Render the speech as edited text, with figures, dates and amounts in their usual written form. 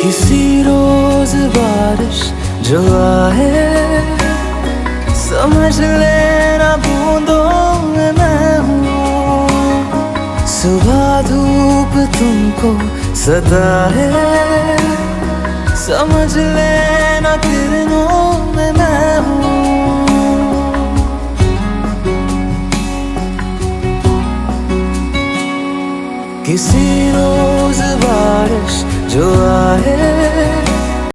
किसी रोज बारिश जो आए, समझ लेना बूंदों में मैं हूँ। सुबह धूप तुमको सताए, समझ लेना किरणों में मैं हूँ। किसी रोज बारिश जो आए,